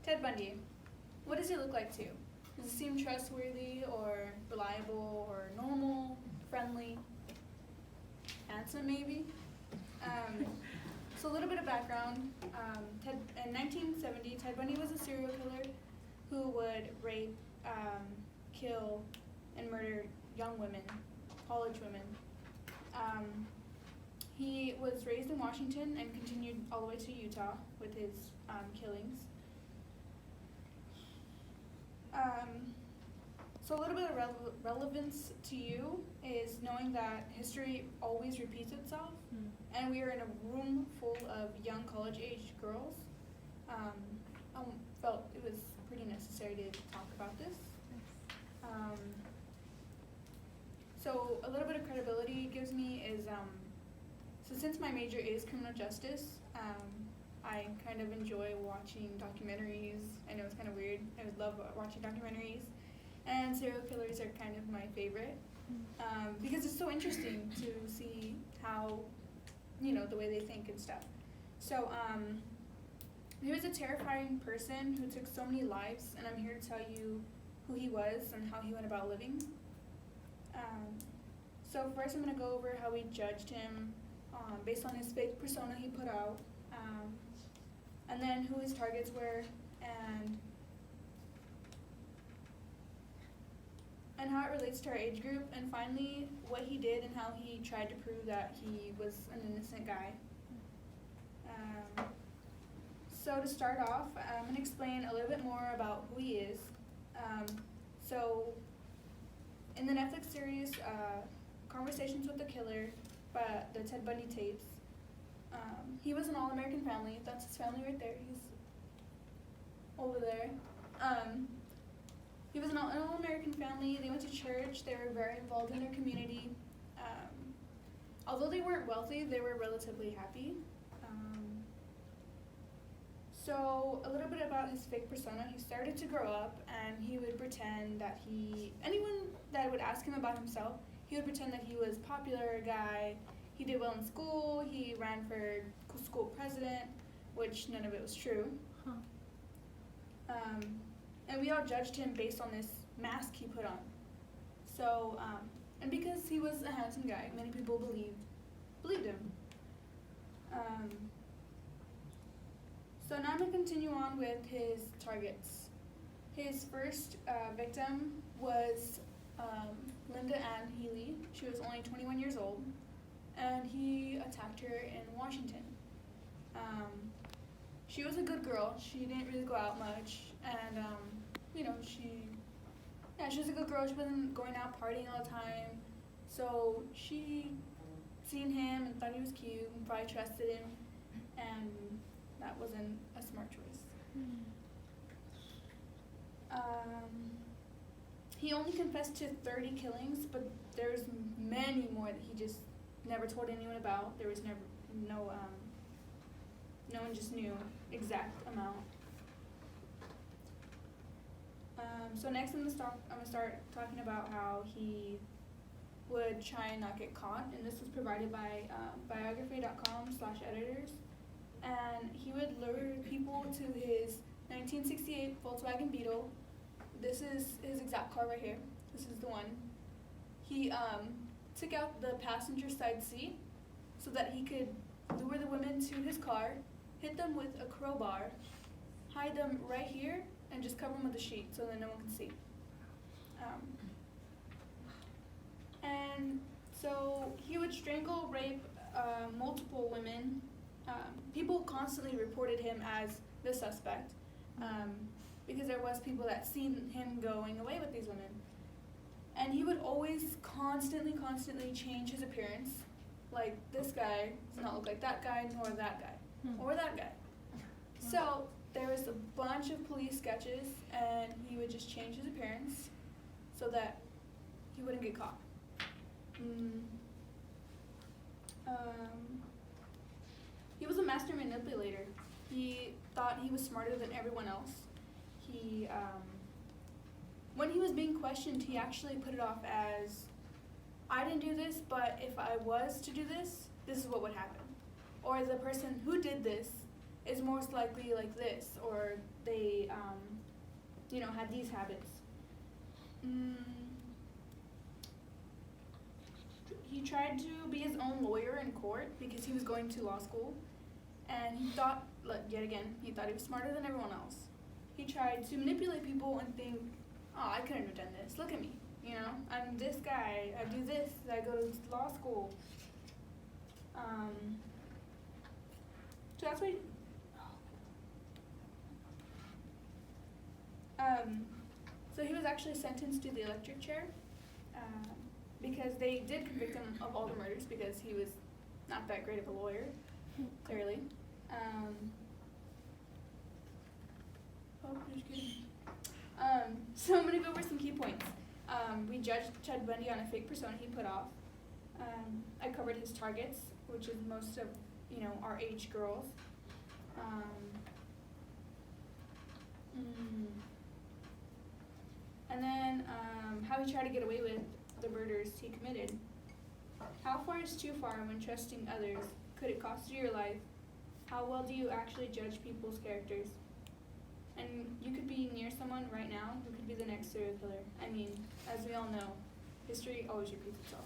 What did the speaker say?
Ted Bundy. What does he look like to you? Does he seem trustworthy or reliable or normal, friendly, handsome maybe? So a little bit of background. In 1970, Ted Bundy was a serial killer who would rape, kill, and murder young women, college women. He was raised in Washington and continued all the way to Utah with his killings. So a little bit of relevance to you is knowing that history always repeats itself, and we are in a room full of young college-age girls. I felt it was pretty necessary to talk about this. So a little bit of credibility it gives me is, so since my major is criminal justice, I kind of enjoy watching documentaries. I know it's kind of weird. I would love watching documentaries. And serial killers are kind of my favorite because it's so interesting to see how, the way they think and stuff. So he was a terrifying person who took so many lives, and I'm here to tell you who he was and how he went about living. So first I'm going to go over how we judged him based on his fake persona he put out, and then who his targets were, and how it relates to our age group, and finally what he did and how he tried to prove that he was an innocent guy. So to start off, I'm going to explain a little bit more about who he is. So in the Netflix series Conversations with the Killer, the Ted Bundy tapes, he was an all-American family. That's his family right there. He's over there. He was an all-American family. They went to church. They were very involved in their community. Although they weren't wealthy, they were relatively happy. So a little bit about his fake persona. He started to grow up, and he would pretend that anyone that would ask him about himself, he would pretend that he was a popular guy. He did well in school. He ran for school president, which none of it was true. And we all judged him based on this mask he put on. So, and because he was a handsome guy, many people believed him. So now I'm going to continue on with his targets. His first victim was Linda Ann Healy. She was only 21 years old, and he attacked her in Washington. She was a good girl. She didn't really go out much, and she was a good girl. She wasn't going out partying all the time, so she seen him and thought he was cute and probably trusted him, and that wasn't a smart choice. He only confessed to 30 killings, but there's many more that he just never told anyone about. There was no one just knew exact amount. So next I'm gonna start talking about how he would try and not get caught, and this was provided by biography.com/editors. And he would lure people to his 1968 Volkswagen Beetle. This is his exact car right here. This is the one. He took out the passenger side seat so that he could lure the women to his car, hit them with a crowbar, hide them right here, and just cover them with a sheet so that no one can see. And so he would strangle, rape multiple women. People constantly reported him as the suspect because there was people that seen him going away with these women. And he would always constantly change his appearance. Like, this guy does not look like that guy, nor that guy, or that guy. So there was a bunch of police sketches, and he would just change his appearance so that he wouldn't get caught. He was a master manipulator. He thought he was smarter than everyone else. When he was being questioned, he actually put it off as, I didn't do this, but if I was to do this, this is what would happen. Or the person who did this is most likely like this, or they actually, had these habits. He tried to be his own lawyer in court because he was going to law school, and he thought, yet again, he thought he was smarter than everyone else. He tried to manipulate people and think, oh, I couldn't have done this. Look at me. I'm this guy. I do this. I go to law school. So that's what so he was actually sentenced to the electric chair because they did convict him of all the murders because he was not that great of a lawyer, clearly. So I'm going to go over some key points. We judged Ted Bundy on a fake persona he put off. I covered his targets, which is most of, our age girls. And then how he tried to get away with the murders he committed. How far is too far when trusting others? Could it cost you your life? How well do you actually judge people's characters? And you could be near someone right now who could be the next serial killer. I mean, as we all know, history always repeats itself.